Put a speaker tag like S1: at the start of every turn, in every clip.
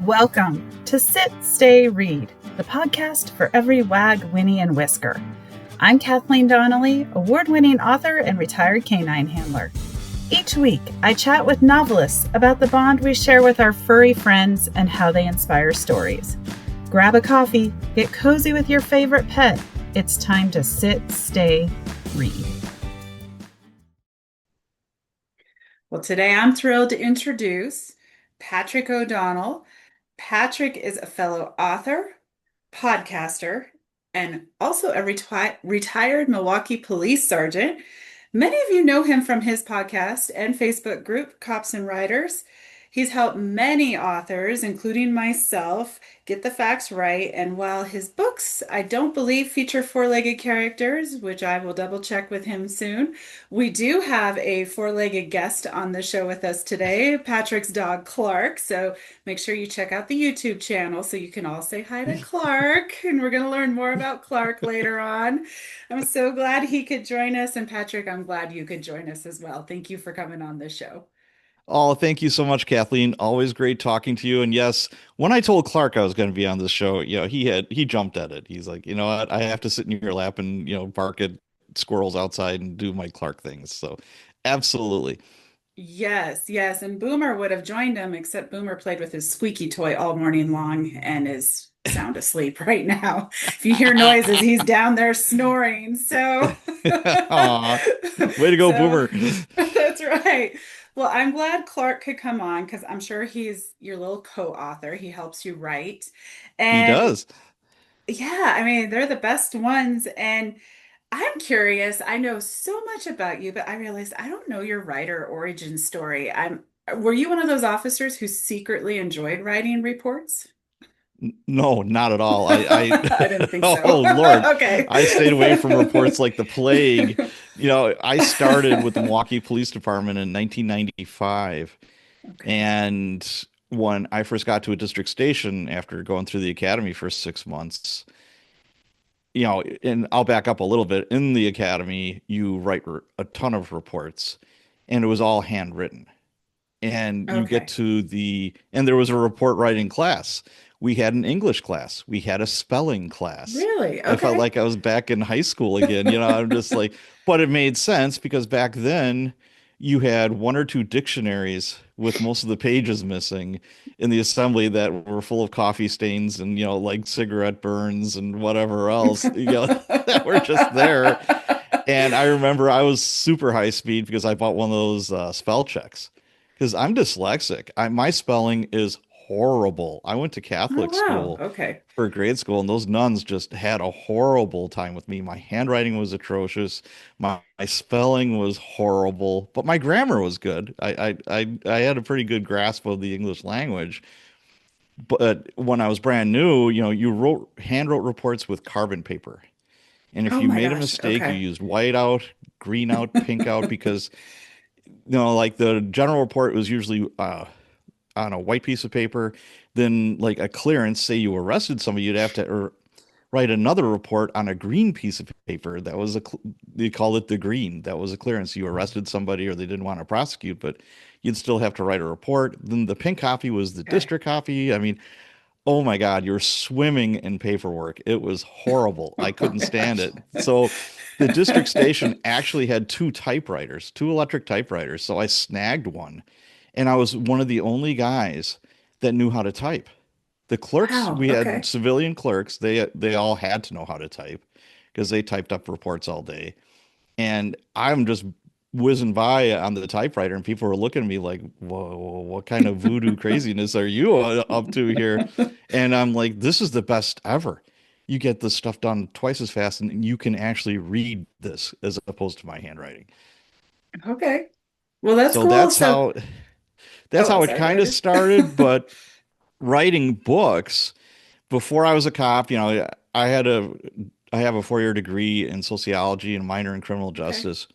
S1: Welcome to Sit, Stay, Read, the podcast for every wag, whinny, and whisker. I'm Kathleen Donnelly, award-winning author and retired canine handler. Each week, I chat with novelists about the bond we share with our furry friends and how they inspire stories. Grab a coffee, get cozy with your favorite pet. It's time to sit, stay, read. Well, today I'm thrilled to introduce Patrick O'Donnell. Patrick is a fellow author, podcaster, and also a retired Milwaukee police sergeant. Many of you know him from his podcast and Facebook group, Cops and Writers. He's helped many authors, including myself, get the facts right. And while his books, I don't believe, feature four-legged characters, which I will double check with him soon, we do have a four-legged guest on the show with us today, Patrick's dog, Clark. So make sure you check out the YouTube channel so you can all say hi to Clark. And we're going to learn more about Clark later on. I'm so glad he could join us. And Patrick, I'm glad you could join us as well. Thank you for coming on the show.
S2: Oh, thank you so much, Kathleen. Always great talking to you. And yes, when I told Clark I was going to be on this show, he jumped at it. He's like, you know what? I have to sit in your lap and, bark at squirrels outside and do my Clark things. So absolutely.
S1: Yes, yes. And Boomer would have joined him, except Boomer played with his squeaky toy all morning long and is sound asleep right now. If you hear noises, he's down there snoring. So,
S2: Aw, way to go,
S1: so
S2: Boomer.
S1: that's right. Well, I'm glad Clark could come on because I'm sure he's your little co-author. He helps you write.
S2: He
S1: And
S2: does.
S1: yeah, I mean, they're the best ones. And I'm curious. I know so much about you, but I realized I don't know your writer origin story. Were you one of those officers who secretly enjoyed writing reports?
S2: No, not at all.
S1: I didn't think so.
S2: Oh Lord,
S1: Okay.
S2: I stayed away from reports like the plague. I started with the Milwaukee Police Department in 1995.
S1: Okay.
S2: And when I first got to a district station after going through the academy for 6 months, and I'll back up a little bit. In the academy, you write a ton of reports, and it was all handwritten. And you get
S1: Okay.
S2: to and there was a report writing class. We had an English class. We had a spelling class.
S1: Really?
S2: I felt
S1: Okay.
S2: like I was back in high school again. I'm just like, but it made sense because back then you had one or two dictionaries with most of the pages missing in the assembly that were full of coffee stains and, like cigarette burns and whatever else, that were just there. And I remember I was super high speed because I bought one of those spell checks because I'm dyslexic. My spelling is horrible. I went to
S1: Oh,
S2: Catholic
S1: wow.
S2: school
S1: Okay.
S2: for grade school, and those nuns just had a horrible time with me. My handwriting was atrocious. My spelling was horrible, but my grammar was good. I had a pretty good grasp of the English language. But when I was brand new, you hand wrote reports with carbon paper. And if
S1: Oh
S2: you
S1: my
S2: made a
S1: gosh.
S2: mistake, you
S1: Okay.
S2: used white out, green out, pink out, because like the general report was usually on a white piece of paper. Then like a clearance, say you arrested somebody, you'd have to write another report on a green piece of paper. That was they call it the green. That was a clearance. You arrested somebody or they didn't want to prosecute, but you'd still have to write a report. Then the pink copy was the
S1: Okay.
S2: district copy. I mean, oh my God, you're swimming in paperwork. It was horrible. I
S1: Oh
S2: couldn't
S1: my
S2: stand
S1: gosh.
S2: it. So the district station actually had two typewriters, two electric typewriters. So I snagged one, and I was one of the only guys that knew how to type. The clerks,
S1: Wow.
S2: we had
S1: Okay.
S2: civilian clerks. They all had to know how to type because they typed up reports all day. And I'm just whizzing by on the typewriter, and people were looking at me like, "Whoa, what kind of voodoo craziness are you up to here?" And I'm like, "This is the best ever. You get this stuff done twice as fast, and you can actually read this as opposed to my handwriting."
S1: Okay. Well, that's
S2: So
S1: cool.
S2: that's
S1: So,
S2: how that's
S1: oh,
S2: how it
S1: sorry, go
S2: kind of
S1: ahead.
S2: started. But writing books before I was a cop, I have a 4-year degree in sociology and a minor in criminal
S1: Okay.
S2: justice.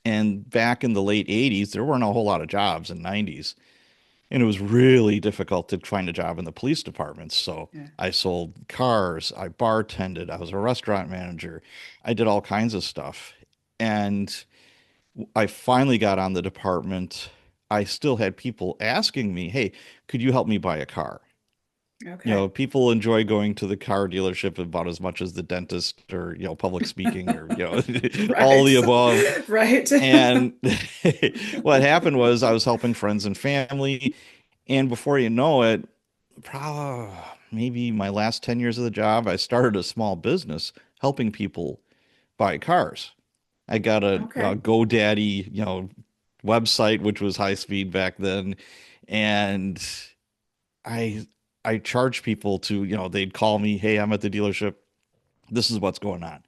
S2: And back in the late 80s, there weren't a whole lot of jobs in 90s. And it was really difficult to find a job in the police departments. So
S1: Yeah.
S2: I sold cars, I bartended, I was a restaurant manager, I did all kinds of stuff. And I finally got on the department. I still had people asking me, hey, could you help me buy a car?
S1: Okay.
S2: People enjoy going to the car dealership about as much as the dentist or, public speaking or, all
S1: Right.
S2: the above.
S1: Right.
S2: And what happened was I was helping friends and family. And before you know it, probably maybe my last 10 years of the job, I started a small business helping people buy cars. I got a
S1: Okay.
S2: GoDaddy, website, which was high speed back then. And I I charge people to, they'd call me, hey, I'm at the dealership. This is what's going on.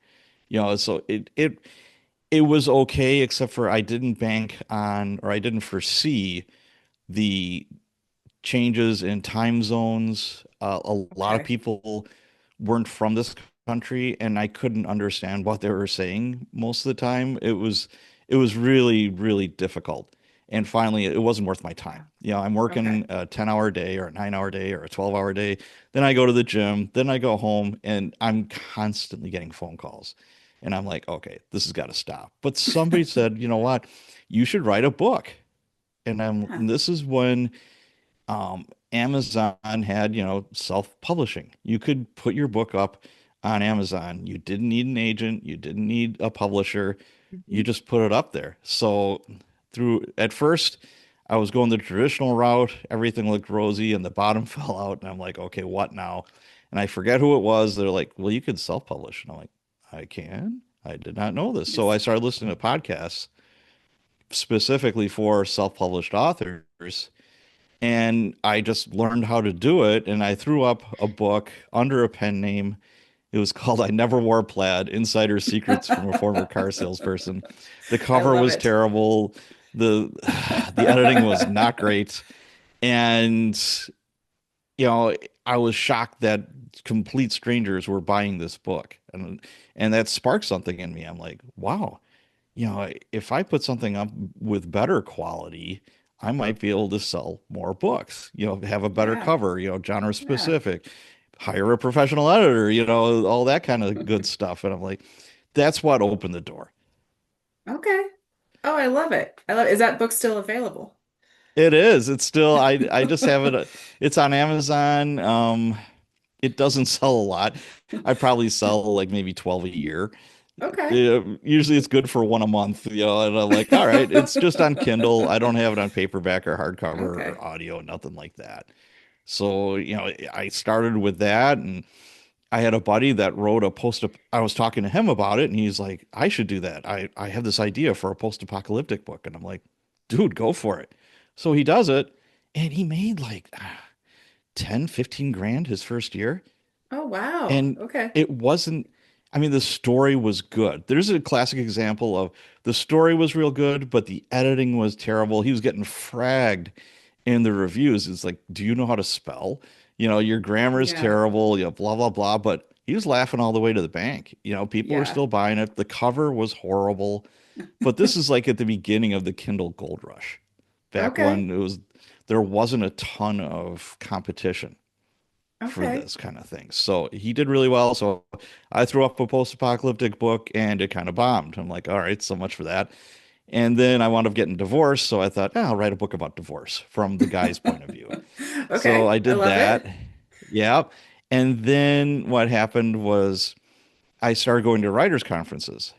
S2: So it was okay, except for I didn't bank on or I didn't foresee the changes in time zones. A lot of
S1: Okay.
S2: people weren't from this country, and I couldn't understand what they were saying most of the time. It was really, really difficult. And finally, it wasn't worth my time. I'm
S1: Okay.
S2: working a 10-hour day or a 9-hour day or a 12-hour day. Then I go to the gym, then I go home, and I'm constantly getting phone calls. And I'm like, okay, this has got to stop. But somebody said, you know what? You should write a book.
S1: Huh.
S2: And this is when Amazon had, self-publishing. You could put your book up on Amazon. You didn't need an agent. You didn't need a publisher. You
S1: Mhm.
S2: just put it up there. So at first, I was going the traditional route. Everything looked rosy and the bottom fell out. And I'm like, okay, what now? And I forget who it was. They're like, well, you could self-publish. And I'm like, I can? I did not know this. So
S1: Yes.
S2: I started listening to podcasts specifically for self-published authors, and I just learned how to do it. And I threw up a book under a pen name. It was called I Never Wore Plaid, Insider Secrets from a Former Car Salesperson. The
S1: I
S2: cover
S1: love
S2: was
S1: it.
S2: terrible. The the editing was not great. And you know, I was shocked that complete strangers were buying this book. And that sparked something in me. I'm like, wow, if I put something up with better quality, I might be able to sell more books, have a better
S1: Yeah.
S2: cover, genre
S1: Yeah.
S2: specific, hire a professional editor, all that kind of good stuff. And I'm like, that's what opened the door.
S1: Okay. Oh, I love it. I love, is that book still available?
S2: It is. It's still, I just have it. It's on Amazon. It doesn't sell a lot. I probably sell like maybe 12 a year.
S1: Okay.
S2: Yeah, usually it's good for one a month, and I'm like, all right, it's just on Kindle. I don't have it on paperback or hardcover or
S1: Okay.
S2: audio, nothing like that. So, I started with that, and I had a buddy that wrote a post. I was talking to him about it, and he's like, I should do that. I have this idea for a post-apocalyptic book. And I'm like, dude, go for it. So he does it, and he made like 10, 15 grand his first year.
S1: Oh, wow.
S2: And
S1: Okay.
S2: it wasn't, I mean, the story was good. There's a classic example of the story was real good, but the editing was terrible. He was getting fragged in the reviews. It's like, do you know how to spell? Your grammar is
S1: Yeah.
S2: terrible, blah, blah, blah. But he was laughing all the way to the bank. People were
S1: Yeah.
S2: still buying it. The cover was horrible. But this is like at the beginning of the Kindle Gold Rush, back
S1: Okay.
S2: when there wasn't a ton of competition for
S1: Okay.
S2: this kind of thing. So he did really well. So I threw up a post-apocalyptic book and it kind of bombed. I'm like, all right, so much for that. And then I wound up getting divorced. So I thought, I'll write a book about divorce from the guy's point of view. So
S1: Okay.
S2: I
S1: I
S2: did
S1: love
S2: that.
S1: it.
S2: Yeah. And then what happened was I started going to writers' conferences.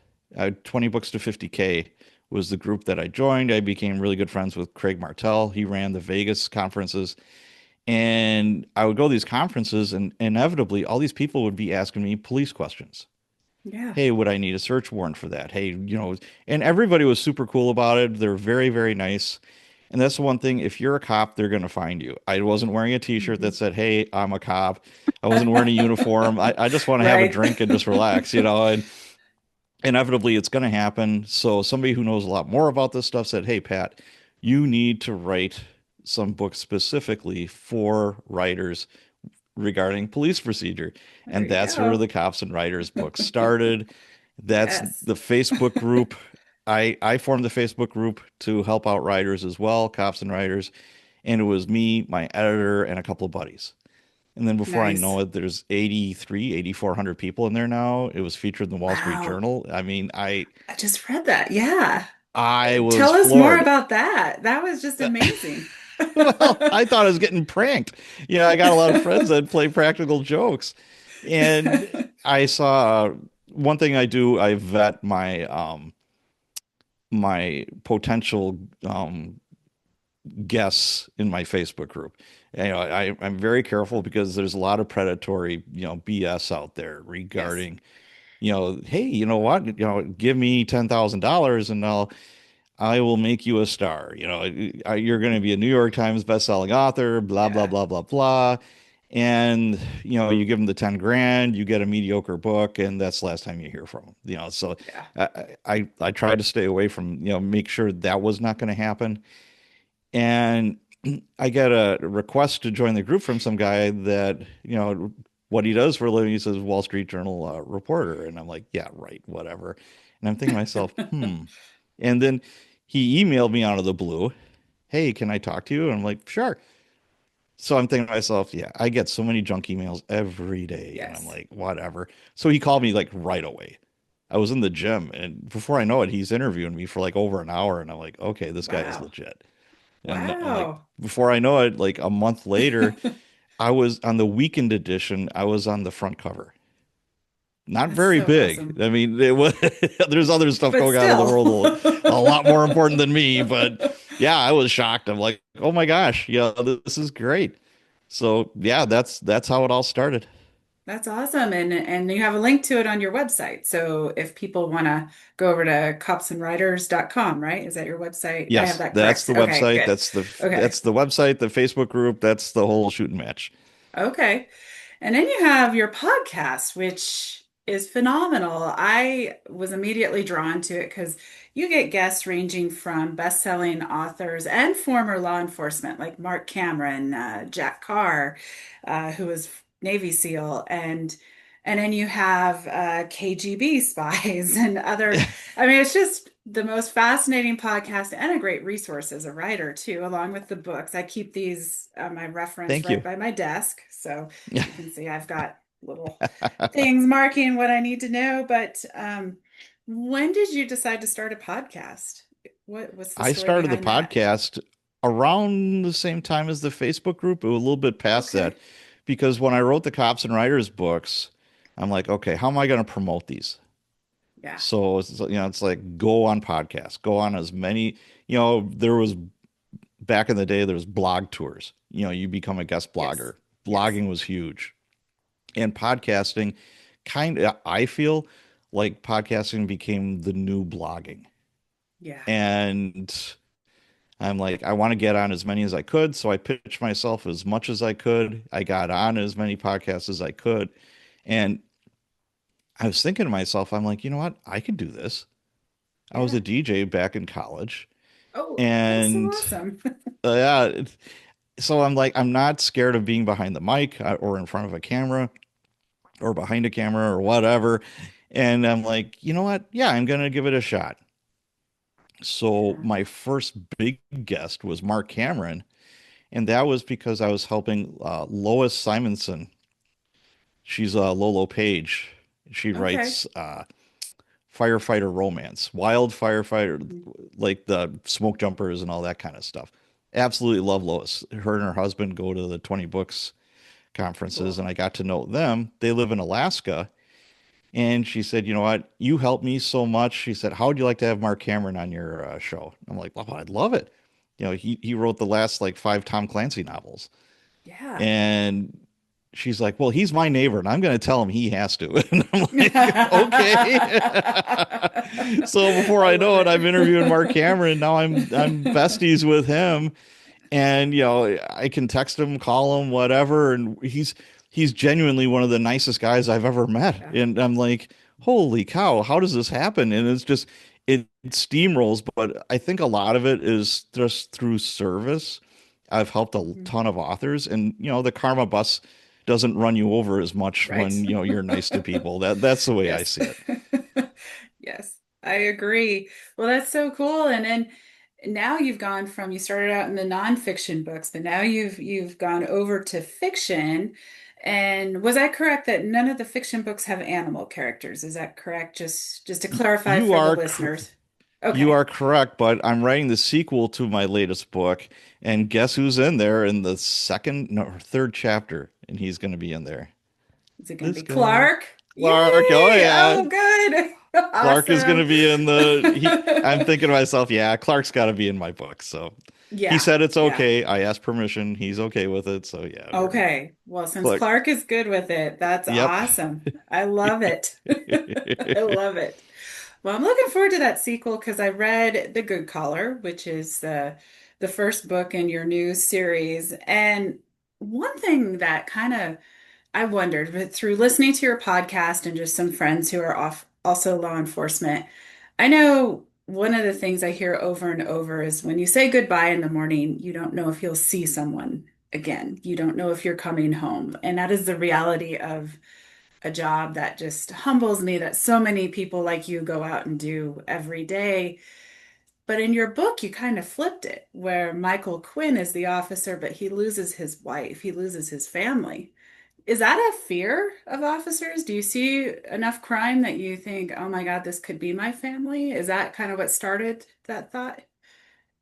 S2: 20 books to 50K was the group that I joined. I became really good friends with Craig Martell. He ran the Vegas conferences. And I would go to these conferences, and inevitably, all these people would be asking me police questions.
S1: Yeah.
S2: Hey, would I need a search warrant for that? Hey, and everybody was super cool about it. They're very, very nice. And that's the one thing, if you're a cop, they're going to find you. I wasn't wearing a t-shirt that
S1: Mhm.
S2: said, hey, I'm a cop. I wasn't wearing a uniform. I just want to have a
S1: Right.
S2: drink and just relax, and inevitably it's going to happen. So somebody who knows a lot more about this stuff said, hey, Pat, you need to write some books specifically for writers regarding police procedure.
S1: There
S2: And
S1: you
S2: that's where
S1: go.
S2: the Cops and Writers book started. That's
S1: Yes.
S2: the Facebook group. I formed the Facebook group to help out writers as well, cops and writers. And it was me, my editor, and a couple of buddies. And then before I
S1: Nice.
S2: know it, there's 8,400 people in there now. It was featured in the Wall Street
S1: Wow.
S2: Journal. I mean,
S1: I just read that. Yeah.
S2: I was
S1: Tell us more
S2: floored.
S1: about that. That was just amazing.
S2: Well, I thought I was getting pranked. I got a lot of friends that play practical jokes. And I saw one thing I do, I vet my potential guests in my Facebook group. I'm very careful because there's a lot of predatory, BS out there
S1: Yes.
S2: regarding, hey, you know what? Give me $10,000 and I will make you a star. You're going to be a New York Times bestselling author, blah, blah,
S1: Yeah.
S2: blah, blah, blah. And, you give them the 10 grand, you get a mediocre book, and that's the last time you hear from them. So
S1: Yeah.
S2: I try to stay away from, make sure that was not going to happen. And I get a request to join the group from some guy that, what he does for a living, he says Wall Street Journal reporter. And I'm like, yeah, right, whatever. And I'm thinking to myself, hmm. And then he emailed me out of the blue, hey, can I talk to you? And I'm like, sure. So I'm thinking to myself, yeah, I get so many junk emails every day. And I'm
S1: Yes.
S2: like, whatever. So he called me like right away. I was in the gym, and before I know it, he's interviewing me for like over an hour. And I'm like, okay, this guy is
S1: Wow.
S2: legit. And I'm like,
S1: Wow.
S2: before I know it, like a month later, I was on the weekend edition. I was on the front cover. Not
S1: That's
S2: very
S1: so
S2: big.
S1: awesome.
S2: I mean, it was, there's other stuff
S1: But
S2: going on in the
S1: still.
S2: world a lot more important than me. But yeah, I was shocked. I'm like, oh my gosh, yeah, this is great. So yeah, that's how it all started.
S1: That's awesome. And you have a link to it on your website. So if people want to go over to copsandwriters.com, right? Is that your website? I have
S2: Yes,
S1: that
S2: that's
S1: correct.
S2: the
S1: Okay,
S2: website.
S1: good. Okay.
S2: That's the website, the Facebook group. That's the whole shooting match.
S1: Okay. And then you have your podcast, which is phenomenal. I was immediately drawn to it because you get guests ranging from best-selling authors and former law enforcement, like Mark Cameron, Jack Carr, who was Navy SEAL, and then you have KGB spies and other. I mean, it's just the most fascinating podcast and a great resource as a writer too, along with the books. I keep these my reference
S2: Thank
S1: right
S2: you.
S1: by my desk, so you can see I've got little things marking what I need to know. But when did you decide to start a podcast? What's the
S2: I
S1: story
S2: started the
S1: behind that?
S2: podcast around the same time as the Facebook group, it was a little bit past
S1: Okay.
S2: that, because when I wrote the Cops and Writers books, I'm like, okay, how am I going to promote these?
S1: Yeah.
S2: So it's like go on podcasts, go on as many, there was back in the day, there was blog tours. You become a guest
S1: Yes.
S2: blogger.
S1: Yes.
S2: Blogging was huge. And podcasting I feel like podcasting became the new blogging.
S1: Yeah.
S2: And I'm like, I want to get on as many as I could. So I pitched myself as much as I could. I got on as many podcasts as I could. And I was thinking to myself, I'm like, you know what? I can do this. I was
S1: Yeah.
S2: a DJ back in college.
S1: Oh, that's so
S2: And
S1: awesome.
S2: yeah, so I'm like, I'm not scared of being behind the mic or in front of a camera or behind a camera or whatever. And I'm like, you know what? Yeah, I'm going to give it a shot. So
S1: Yeah.
S2: my first big guest was Mark Cameron. And that was because I was helping Lois Simonson. She's Lolo Page. She
S1: Okay.
S2: writes firefighter romance, wild firefighter,
S1: Mhm.
S2: like the smoke jumpers and all that kind of stuff. Absolutely love Lois. Her and her husband go to the 20 books conferences,
S1: Cool.
S2: and I got to know them. They live in Alaska. And she said, you know what? You helped me so much. She said, how would you like to have Mark Cameron on your show? I'm like, well, I'd love it. He wrote the last like five Tom Clancy novels.
S1: Yeah.
S2: And she's like, well, he's my neighbor, and I'm going to tell him he has to. And I'm like, okay. So before
S1: I
S2: I
S1: love
S2: know it, I'm interviewing Mark
S1: it.
S2: Cameron. Now I'm besties with him, and I can text him, call him, whatever, and he's genuinely one of the nicest guys I've ever met.
S1: Yeah.
S2: And I'm like, holy cow, how does this happen? And it's just it steamrolls, but I think a lot of it is just through service. I've helped a
S1: Mhm.
S2: ton of authors, and the karma bus doesn't run you over as much
S1: Right.
S2: when you're nice to people. That's the way I
S1: Yes.
S2: see it.
S1: Yes, I agree. Well, that's so cool. And then now you've gone from you started out in the nonfiction books, but now you've gone over to fiction. And was I correct that none of the fiction books have animal characters? Is that correct? Just to clarify
S2: You
S1: for the
S2: are
S1: listeners.
S2: You
S1: Okay.
S2: are correct, but I'm writing the sequel to my latest book, and guess who's in there in the second, no, or third chapter, and he's going to be in there.
S1: Is it going to
S2: This
S1: be
S2: guy,
S1: Clark? Yay!
S2: Clark. Oh yeah,
S1: Oh, good.
S2: Clark is going
S1: Awesome.
S2: to be in the. I'm thinking to myself, yeah, Clark's got to be in my book. So he
S1: Yeah.
S2: said it's
S1: Yeah.
S2: okay. I asked permission. He's okay with it. So yeah, we're
S1: Okay. Well, since
S2: Clark.
S1: Clark is good with it, that's
S2: Yep.
S1: awesome. I love it. I love it. Well, I'm looking forward to that sequel because I read The Good Collar, which is the first book in your new series. And one thing that kind of I wondered, but through listening to your podcast and just some friends who are off also law enforcement, I know one of the things I hear over and over is when you say goodbye in the morning, you don't know if you'll see someone again. You don't know if you're coming home. And that is the reality of a job that just humbles me that so many people like you go out and do every day. But in your book, you kind of flipped it, where Michael Quinn is the officer, but he loses his wife, he loses his family. Is that a fear of officers? Do you see enough crime that you think, oh my God, this could be my family? Is that kind of what started that thought?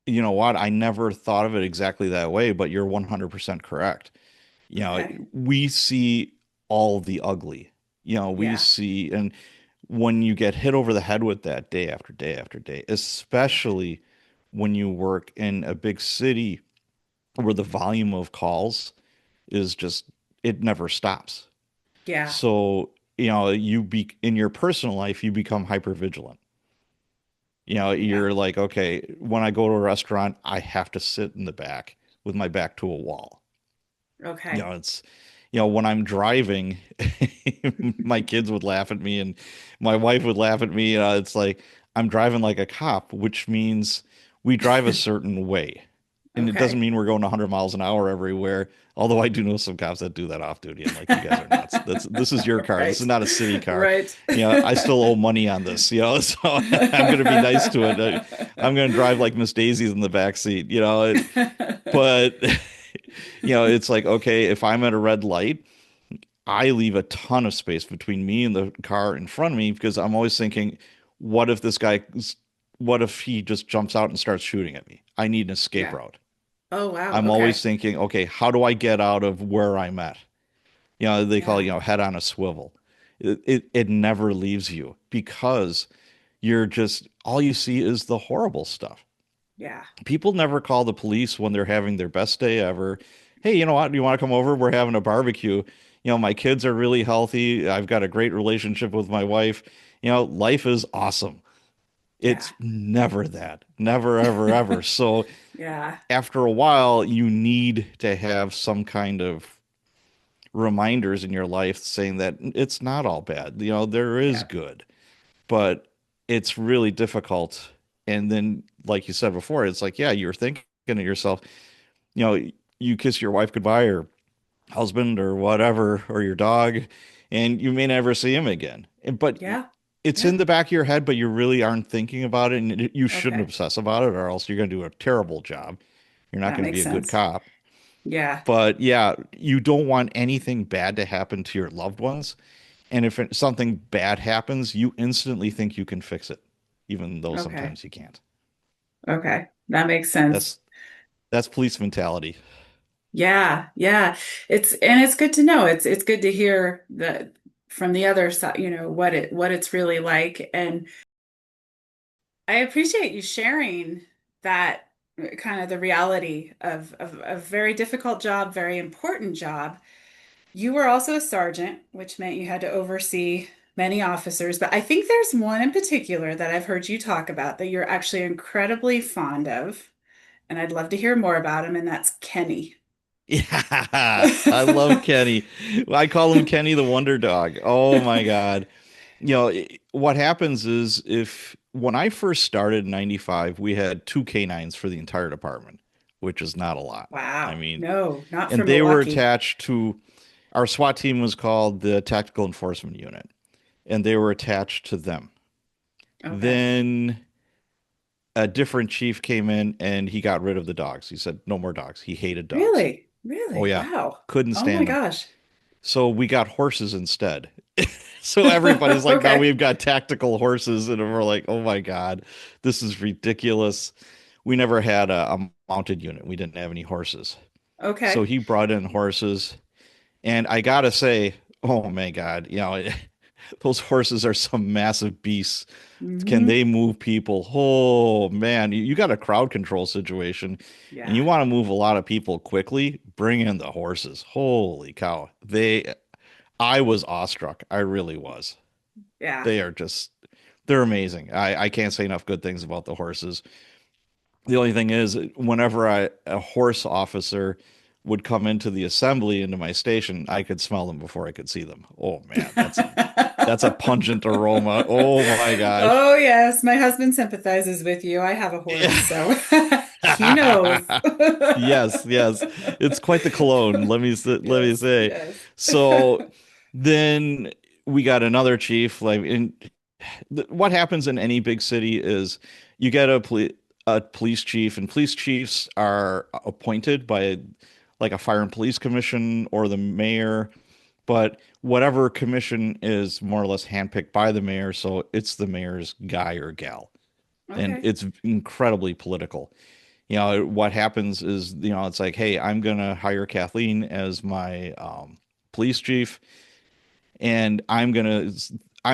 S2: You know what? I never thought of it exactly that way, but you're 100% correct. You know,
S1: Okay.
S2: we see all the ugly. We
S1: Yeah.
S2: see, and when you get hit over the head with that day after day after day,
S1: Yeah.
S2: especially when you work in a big city where the volume of calls is just, it never stops.
S1: Yeah.
S2: So, you be in your personal life, you become hyper vigilant.
S1: Yeah.
S2: You're like, okay, when I go to a restaurant, I have to sit in the back with my back to a wall.
S1: Okay.
S2: It's, when I'm driving, my kids would laugh at me and my wife would laugh at me. It's like I'm driving like a cop, which means we drive a certain way. And it doesn't
S1: Okay.
S2: mean we're going 100 miles an hour everywhere. Although I do know some cops that do that off duty. I'm like, you guys are nuts. This is your car. This is
S1: Right.
S2: not a city car.
S1: Right.
S2: I still owe money on this, so I'm going to be nice to it. I'm going to drive like Miss Daisy's in the back seat, but it's like, okay, if I'm at a red light, I leave a ton of space between me and the car in front of me because I'm always thinking, what if this guy, what if he just jumps out and starts shooting at me? I need an escape
S1: Yeah.
S2: route.
S1: Oh, wow.
S2: I'm always
S1: Okay.
S2: thinking, okay, how do I get out of where I'm at? They call it,
S1: Yeah.
S2: head on a swivel. It never leaves you because you're just, all you see is the horrible stuff.
S1: Yeah.
S2: People never call the police when they're having their best day ever. Hey, you know what? Do you want to come over? We're having a barbecue. My kids are really healthy. I've got a great relationship with my wife. Life is awesome.
S1: Yeah.
S2: It's never that. Never, ever, ever. So
S1: Yeah.
S2: after a while, you need to have some kind of reminders in your life saying that it's not all bad. There is
S1: Yeah.
S2: good, but it's really difficult. And then, like you said before, it's like, yeah, you're thinking to yourself, you know, you kiss your wife goodbye or husband or whatever, or your dog, and you may never see him again. But
S1: Yeah.
S2: it's in
S1: Yeah.
S2: the back of your head, but you really aren't thinking about it, and you shouldn't
S1: Okay.
S2: obsess about it, or else you're going to do a terrible job. You're not
S1: That
S2: going to be
S1: makes
S2: a good
S1: sense.
S2: cop.
S1: Yeah.
S2: But yeah, you don't want anything bad to happen to your loved ones. And if something bad happens, you instantly think you can fix it, even though
S1: Okay.
S2: sometimes you can't.
S1: Okay. That makes sense.
S2: That's that's police mentality.
S1: Yeah. Yeah. It's good to know. It's good to hear that from the other side, what it's really like. And I appreciate you sharing that kind of the reality of a very difficult job, very important job. You were also a sergeant, which meant you had to oversee many officers, but I think there's one in particular that I've heard you talk about that you're actually incredibly fond of, and I'd love to hear more about him, and that's Kenny.
S2: Yeah, I love Kenny. I call him Kenny the Wonder Dog. Oh my God. What happens is if when I first started in 95, we had two canines for the entire department, which is not a lot. I
S1: Wow.
S2: mean,
S1: No, not for
S2: and they were
S1: Milwaukee.
S2: attached to our SWAT team was called the Tactical Enforcement Unit, and they were attached to them.
S1: Okay.
S2: Then a different chief came in and he got rid of the dogs. He said, no more dogs. He hated dogs.
S1: Really?
S2: Oh,
S1: Really?
S2: yeah.
S1: Wow.
S2: Couldn't
S1: Oh my
S2: stand them.
S1: gosh.
S2: So we got horses instead. So everybody's like, now
S1: Okay.
S2: we've got tactical horses, and we're like, oh my God, this is ridiculous. We never had a mounted unit. We didn't have any horses. So
S1: Okay.
S2: he brought in horses, and I gotta say, oh my God, those horses are some massive beasts. Can
S1: Hmm.
S2: they move people? Oh man, you got a crowd control situation and
S1: Yeah.
S2: you want to move a lot of people quickly, bring in the horses. Holy cow. I was awestruck. I really was.
S1: Yeah.
S2: They are just, they're amazing. I can't say enough good things about the horses. The only thing is, whenever a horse officer would come into the assembly into my station, I could smell them before I could see them. Oh man, that's a pungent aroma. Oh my gosh.
S1: Oh, yes. My husband sympathizes with you. I have a horse, so he knows.
S2: Yes, yes. It's quite the cologne, let me
S1: Yes,
S2: say.
S1: yes.
S2: So then we got another chief. Like, what happens in any big city is you get a police chief, and police chiefs are appointed by like a fire and police commission or the mayor, but whatever commission is more or less handpicked by the mayor, so it's the mayor's guy or gal, and
S1: Okay.
S2: it's incredibly political. What happens is, it's like, hey, I'm gonna hire Kathleen as my police chief, and I'm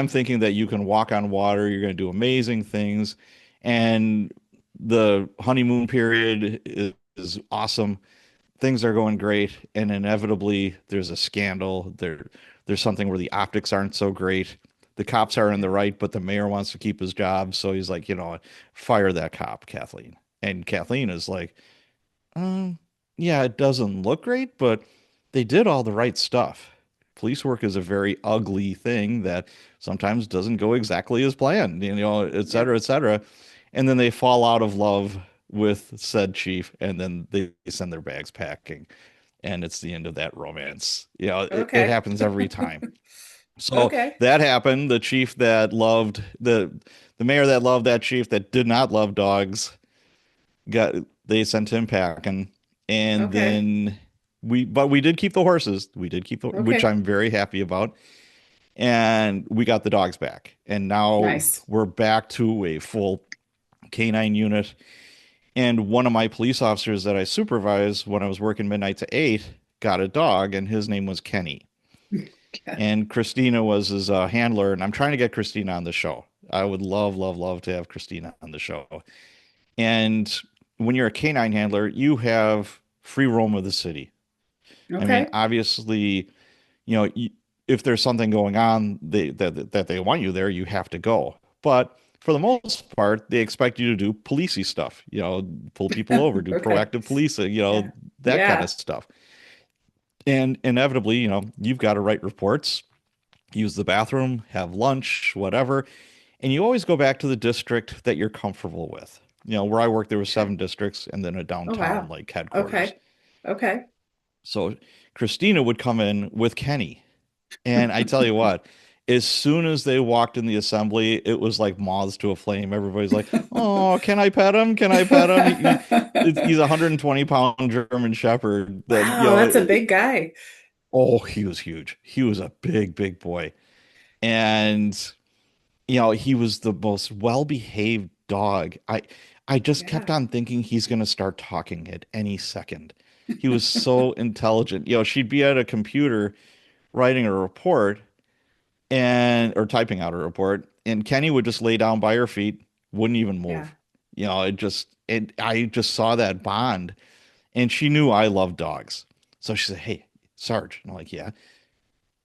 S2: thinking that you can walk on water, you're gonna do amazing things, and the honeymoon period is awesome. Things are going great, and inevitably there's a scandal. There's something where the optics aren't so great. The cops are in the right, but the mayor wants to keep his job, so he's like, fire that cop, Kathleen. And Kathleen is like, um, yeah, it doesn't look great, but they did all the right stuff. Police work is a very ugly thing that sometimes doesn't go exactly as planned, et
S1: Yep.
S2: cetera, et cetera. And then they fall out of love with said chief, and then they send their bags packing, and it's the end of that romance. It
S1: Okay.
S2: happens every time. So
S1: Okay.
S2: that happened. The mayor that loved that chief that did not love dogs got they sent him packing, and
S1: Okay.
S2: then but we did keep the horses. We did keep which
S1: Okay.
S2: I'm very happy about, and we got the dogs back, and now
S1: Nice.
S2: we're back to a full canine unit. And one of my police officers that I supervised when I was working midnight to 8 got a dog, and his name was Kenny. And Christina was his handler, and I'm trying to get Christina on the show. I would love, love, love to have Christina on the show. And when you're a canine handler, you have free roam of the city. I mean,
S1: Okay.
S2: obviously, you know, if there's something going on that they want you there, you have to go. But for the most part, they expect you to do policey stuff, pull people over, do
S1: Okay.
S2: proactive policing,
S1: Yeah.
S2: that kind of
S1: Yeah.
S2: stuff. And inevitably, you've got to write reports, use the bathroom, have lunch, whatever. And you always go back to the district that you're comfortable with. Where I worked, there were
S1: Okay.
S2: 7 districts and then a
S1: Oh,
S2: downtown
S1: wow.
S2: like headquarters.
S1: Okay. Okay.
S2: So Christina would come in with Kenny. And I tell you what, as soon as they walked in the assembly, it was like moths to a flame. Everybody's like, "Oh, can I pet him? Can I pet him?" He's a 120 pound German Shepherd that,
S1: Wow, that's a big guy.
S2: oh, he was huge. He was a big, big boy. And, he was the most well-behaved dog. I just kept
S1: Yeah.
S2: on thinking he's going to start talking at any second. He was so intelligent. She'd be at a computer writing a report or typing out a report, and Kenny would just lay down by her feet, wouldn't even
S1: Yeah.
S2: move. I just saw that bond, and she knew I loved dogs. So she said, "Hey, Sarge." And I'm like, "Yeah,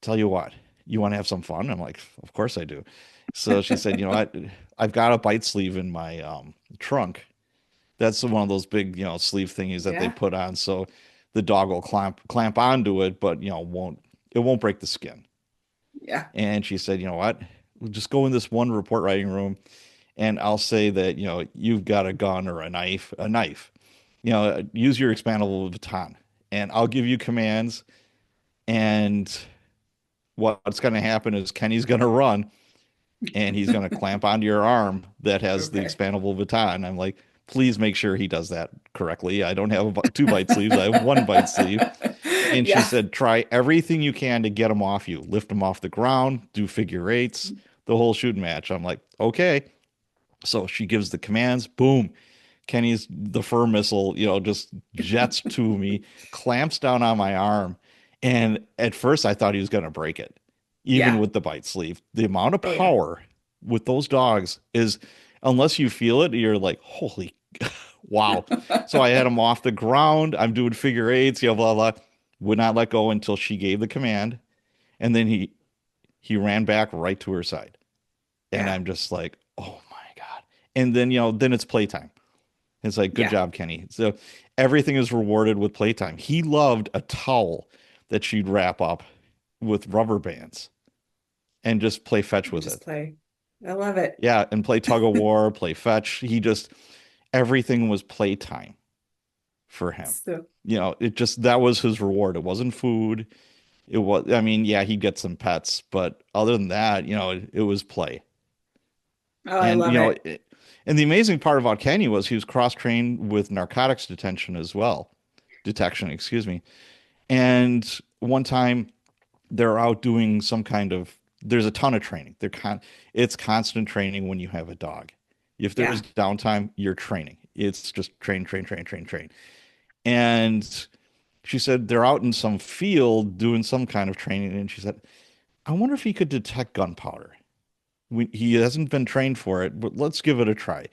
S2: tell you what, you want to have some fun?" I'm like, "Of course I do." So she said, "You know what? I've got a bite sleeve in my trunk. That's one of those big, sleeve thingies that they
S1: Yeah.
S2: put on so the dog will clamp onto it, but it won't break the skin."
S1: Yeah.
S2: And she said, "You know what? We'll just go in this one report writing room, and I'll say that, you've got a gun or a knife. Use your expandable baton, and I'll give you commands. And what's going to happen is Kenny's going to run, and he's going to clamp onto your arm that has the
S1: Okay.
S2: expandable baton." I'm like, "Please make sure he does that correctly. I don't have 2 bite sleeves. I have 1 bite sleeve." And she
S1: Yeah.
S2: said, try everything you can to get him off you. Lift him off the ground, do figure eights, the whole shooting match. I'm like, okay. So she gives the commands. Boom. Kenny's the fur missile, just jets to me, clamps down on my arm. And at first I thought he was going to break it, even
S1: Yeah.
S2: with the bite sleeve. The amount of
S1: Oh, yeah.
S2: power with those dogs is, unless you feel it, you're like, holy wow. So I had him off the ground. I'm doing figure eights, blah, blah. Would not let go until she gave the command. And then he ran back right to her side. And
S1: Yeah.
S2: I'm just like, oh my God. And then, then it's playtime. It's like, good
S1: Yeah.
S2: job, Kenny. So everything is rewarded with playtime. He loved a towel that she'd wrap up with rubber bands and just play fetch
S1: And
S2: with
S1: just
S2: it.
S1: play. I love it.
S2: Yeah, and play tug of war, play fetch. Everything was playtime for him.
S1: So,
S2: It just, that was his reward. It wasn't food. It was, I mean, yeah, he'd get some pets, but other than that, it was play.
S1: oh, I
S2: And,
S1: love it.
S2: and the amazing part about Kenny was he was cross-trained with narcotics detection, excuse me. And one time they're out doing some kind of, there's a ton of training. It's constant training when you have a dog. If there's
S1: Yeah.
S2: downtime, you're training. It's just train, train, train, train, train. And she said they're out in some field doing some kind of training. And she said, I wonder if he could detect gunpowder. He hasn't been trained for it, but let's give it a try.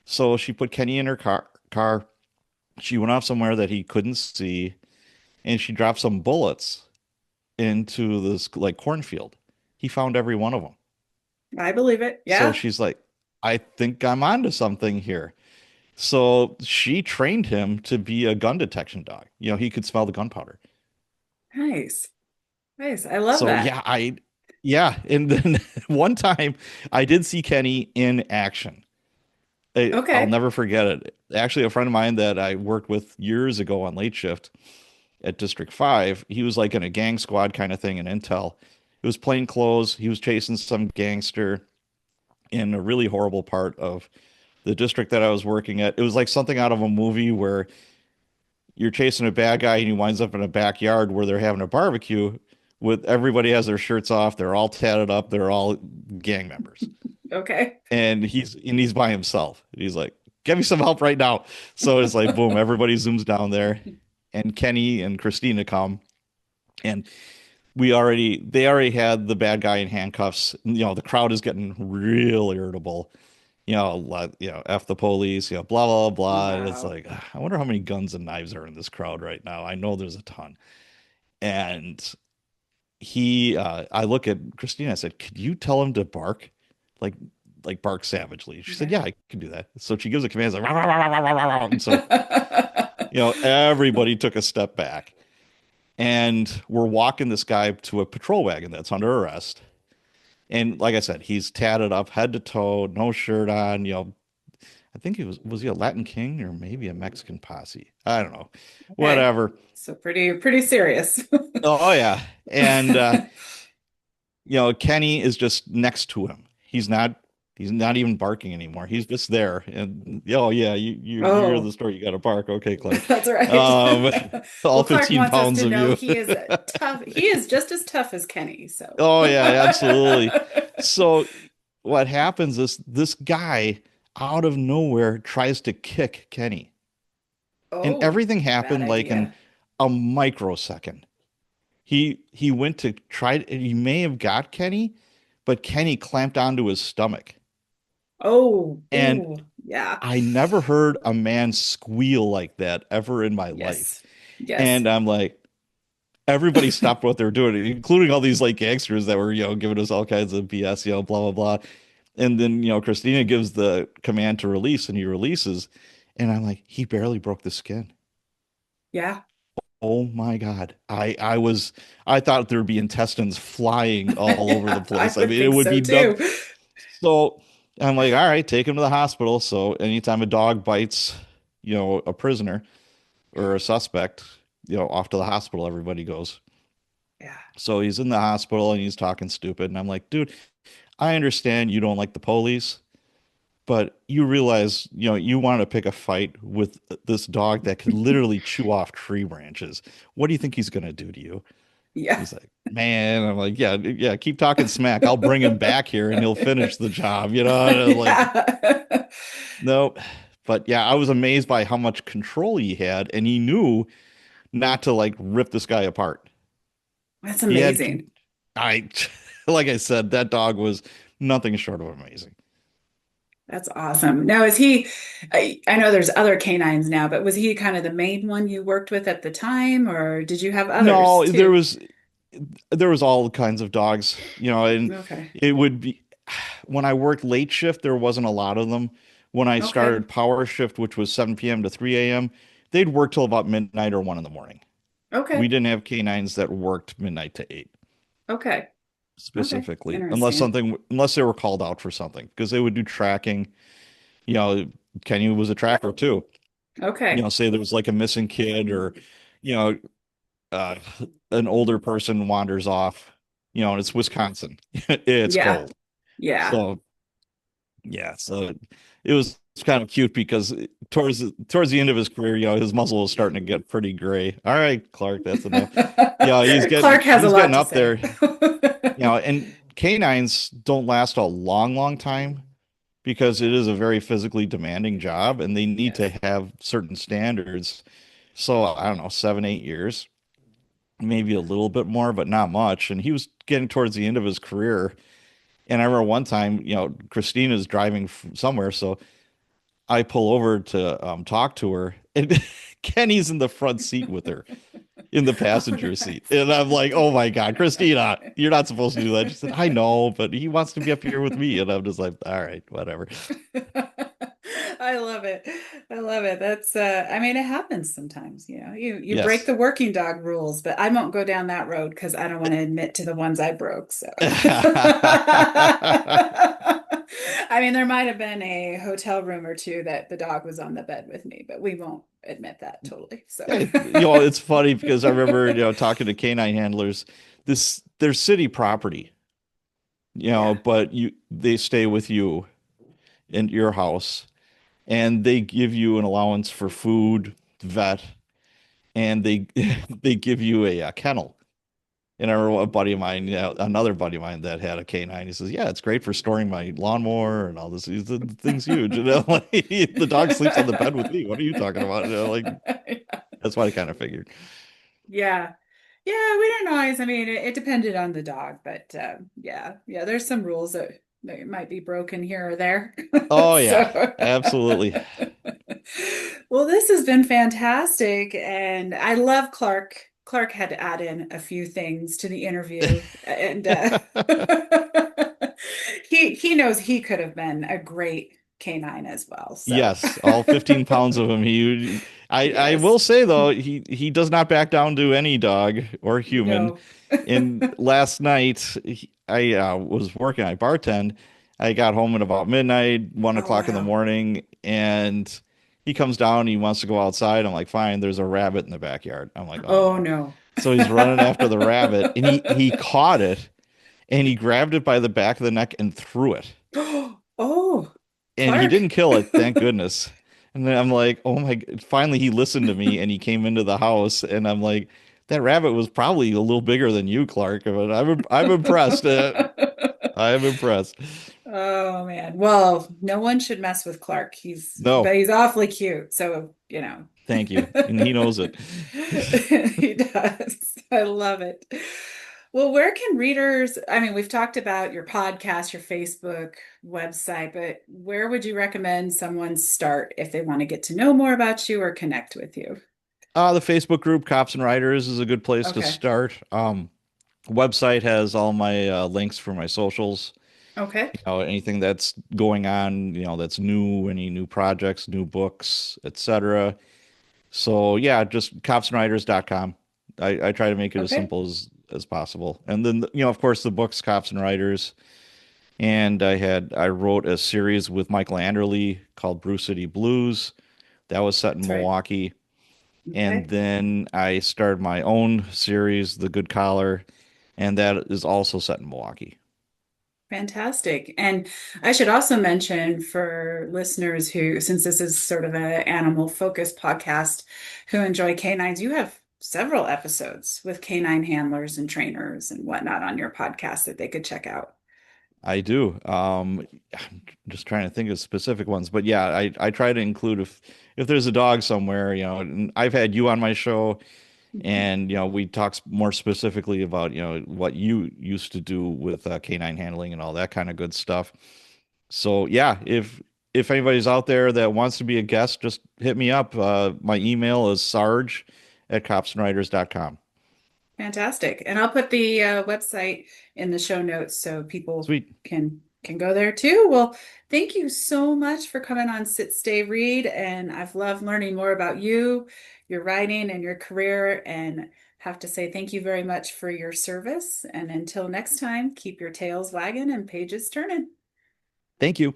S2: So she put Kenny in her car. She went off somewhere that he couldn't see, and she dropped some bullets into this like cornfield. He found every one of them.
S1: I believe it.
S2: So
S1: Yeah.
S2: she's like, I think I'm onto something here. So she trained him to be a gun detection dog. He could smell the gunpowder.
S1: Nice. Nice. I love
S2: So
S1: that.
S2: yeah. And then one time I did see Kenny in action. I'll
S1: Okay.
S2: never forget it. Actually, a friend of mine that I worked with years ago on late shift at District 5, he was like in a gang squad kind of thing in Intel. It was plain clothes. He was chasing some gangster in a really horrible part of the district that I was working at. It was like something out of a movie where you're chasing a bad guy and he winds up in a backyard where they're having a barbecue with everybody has their shirts off. They're all tatted up. They're all gang members.
S1: Okay.
S2: And he's by himself. He's like, "Get me some help right now." So it's like, boom, everybody zooms down there, and Kenny and Christina come, and they already had the bad guy in handcuffs. The crowd is getting real irritable. F the police, blah blah blah. And it's
S1: Wow.
S2: like, I wonder how many guns and knives are in this crowd right now. I know there's a ton. And I look at Christina. I said, "Could you tell him to bark, like bark savagely?" She said,
S1: Okay.
S2: "Yeah, I can do that." So she gives a command, it's like, "Rah, rah, rah, rah, rah, rah, rah." And so everybody took a step back, and we're walking this guy to a patrol wagon that's under arrest. And like I said, he's tatted up head to toe, no shirt on. I think was he a Latin king or maybe a Mexican posse? I don't know.
S1: Okay.
S2: Whatever.
S1: So pretty serious.
S2: Oh yeah. And Kenny is just next to him. He's not even barking anymore. He's just there. And oh yeah, you're the
S1: Oh,
S2: story. You got to bark. Okay, Clark.
S1: that's right.
S2: Um, all
S1: Well, Clark
S2: 15
S1: wants us
S2: pounds
S1: to
S2: of
S1: know
S2: you.
S1: he is tough. He is just as tough as Kenny. So,
S2: Oh yeah, absolutely. So what happens is this guy out of nowhere tries to kick Kenny. And
S1: oh,
S2: everything
S1: bad
S2: happened like in
S1: idea.
S2: a microsecond. He went to try he may have got Kenny, but Kenny clamped onto his stomach.
S1: Oh,
S2: And
S1: ooh, yeah.
S2: I never heard a man squeal like that ever in my life.
S1: Yes. Yes.
S2: And I'm like, everybody stopped what they were doing, including all these like gangsters that were, giving us all kinds of BS, blah, blah, blah. And then, Christina gives the command to release and he releases. And I'm like, he barely broke the skin.
S1: Yeah.
S2: Oh my God. I thought there'd be intestines flying all over the
S1: Yeah, I
S2: place. I
S1: would
S2: mean, it
S1: think
S2: would
S1: so
S2: be nuts.
S1: too.
S2: So I'm like, all right, take him to the hospital. So anytime a dog bites, a prisoner or a suspect, off to the hospital, everybody goes.
S1: Yeah.
S2: So he's in the hospital and he's talking stupid. And I'm like, dude, I understand you don't like the police, but you realize, you want to pick a fight with this dog that could literally chew off tree branches. What do you think he's going to do to you?
S1: Yeah.
S2: He's like, man, I'm like, yeah, yeah, keep talking smack. I'll bring him back here and he'll finish the job, And I'm like,
S1: Yeah.
S2: nope. But yeah, I was amazed by how much control he had, and he knew not to like rip this guy apart.
S1: That's
S2: He had,
S1: amazing.
S2: I, like I said, that dog was nothing short of amazing.
S1: That's awesome. Now, I know there's other canines now, but was he kind of the main one you worked with at the time, or did you have others
S2: No,
S1: too?
S2: there was all kinds of dogs, and
S1: Okay.
S2: it would be when I worked late shift, there wasn't a lot of them. When I
S1: Okay.
S2: started power shift, which was 7 p.m. to 3 a.m., they'd work till about midnight or 1 in the morning. We
S1: Okay.
S2: didn't have canines that worked midnight to 8
S1: Okay. Okay.
S2: specifically,
S1: Interesting.
S2: unless they were called out for something, because they would do tracking. You know, Kenny was a tracker too.
S1: Okay.
S2: Say there was like a missing kid or, you know, uh, an older person wanders off, and it's Wisconsin. It's
S1: Yeah.
S2: cold.
S1: Yeah.
S2: So yeah, so it was kind of cute because towards the end of his career, his muzzle was starting to get pretty gray. All right, Clark, that's enough. He's getting
S1: Clark has a
S2: he's
S1: lot
S2: getting
S1: to
S2: up
S1: say.
S2: there. And canines don't last a long, long time because it is a very physically demanding job and they need to
S1: Yes.
S2: have certain standards. So I don't know, 7, 8 years, maybe a little bit more, but not much. And he was getting towards the end of his career. And I remember one time, Christina's driving somewhere, so I pull over to talk to her, and Kenny's in the front seat with her in the
S1: Oh,
S2: passenger seat.
S1: nice.
S2: And I'm like, oh my God, Christina, you're not supposed to do that. She said, I know, but he wants to be up here with me. And I'm just like, all right, whatever.
S1: I love it. I love it. I mean, it happens sometimes, you break
S2: Yes.
S1: the working dog rules, but I won't go down that road because I don't want to admit to the ones I broke. So I mean, there might have been a hotel room or two that the dog was on the bed with me, but we won't admit that totally. So
S2: It's funny because I remember, talking to canine handlers, their city property,
S1: yeah.
S2: but they stay with you in your house and they give you an allowance for food, vet, and they they give you a kennel. And I remember a buddy of mine, another buddy of mine that had a canine. He says, "Yeah, it's great for storing my lawnmower and all this. The thing's huge. Like, the dog sleeps on the bed with me. What are you talking about?" Like that's what I kind of figured.
S1: Yeah. Yeah, we don't always. I mean, it depended on the dog, but yeah, yeah, there's some rules that might be broken here or there.
S2: Oh yeah,
S1: So,
S2: absolutely.
S1: well, this has been fantastic, and I love Clark. Clark had to add in a few things to the interview, and he knows he could have been a great canine as well. So,
S2: Yes, all 15 pounds of him. I
S1: yes,
S2: will say though, he does not back down to any dog or human.
S1: no.
S2: And last night, I was working. I bartend. I got home at about midnight, one
S1: Oh,
S2: o'clock in the
S1: wow.
S2: morning, and he comes down. He wants to go outside. I'm like, fine. There's a rabbit in the backyard. I'm like, oh
S1: Oh
S2: no.
S1: no.
S2: So he's running after the rabbit, and he caught it, and he grabbed it by the back of the neck and threw it.
S1: Oh,
S2: And he didn't
S1: Clark.
S2: kill it, thank goodness. And then I'm like, oh my, finally he listened to me and he came into the house and I'm like, that rabbit was probably a little bigger than you, Clark. But I'm impressed. I am impressed.
S1: Oh man. Well, no one should mess with Clark.
S2: No,
S1: But he's awfully cute. So,
S2: thank you. And he knows it.
S1: he does. I love it. Well, where can readers, I mean, we've talked about your podcast, your Facebook website, but where would you recommend someone start if they want to get to know more about you or connect with you?
S2: The Facebook group Cops and Writers is a good place to
S1: Okay.
S2: start. Website has all my links for my socials.
S1: Okay.
S2: Anything that's going on, that's new, any new projects, new books, etc. So yeah, just copsandwriters.com. I try to make it as
S1: Okay.
S2: simple as possible. And then of course the books Cops and Writers. And I wrote a series with Michael Anderle called Brew City Blues. That was set in
S1: That's right.
S2: Milwaukee. And
S1: Okay.
S2: then I started my own series, The Good Collar, and that is also set in Milwaukee.
S1: Fantastic. And I should also mention for listeners who, since this is sort of an animal focused podcast, who enjoy canines, you have several episodes with canine handlers and trainers and whatnot on your podcast that they could check out.
S2: I do. I'm just trying to think of specific ones, but yeah, I try to include if there's a dog somewhere, and I've had you on my show,
S1: Mhm.
S2: and we talk more specifically about what you used to do with canine handling and all that kind of good stuff. So yeah, if anybody's out there that wants to be a guest, just hit me up. My email is sarge@copsandriders.com.
S1: Fantastic. And I'll put the website in the show notes so people
S2: Sweet.
S1: can go there too. Well, thank you so much for coming on Sit Stay Read, and I've loved learning more about you, your writing, and your career. And have to say thank you very much for your service. And until next time, keep your tails wagging and pages turning.
S2: Thank you.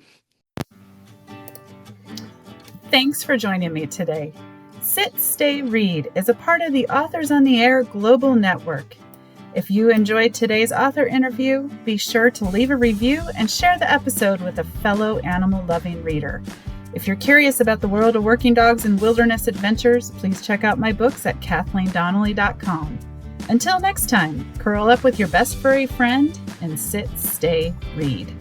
S1: Thanks for joining me today. Sit, Stay, Read is a part of the Authors on the Air Global Network. If you enjoyed today's author interview, be sure to leave a review and share the episode with a fellow animal-loving reader. If you're curious about the world of working dogs and wilderness adventures, please check out my books at KathleenDonnelly.com. Until next time, curl up with your best furry friend and sit, stay, read.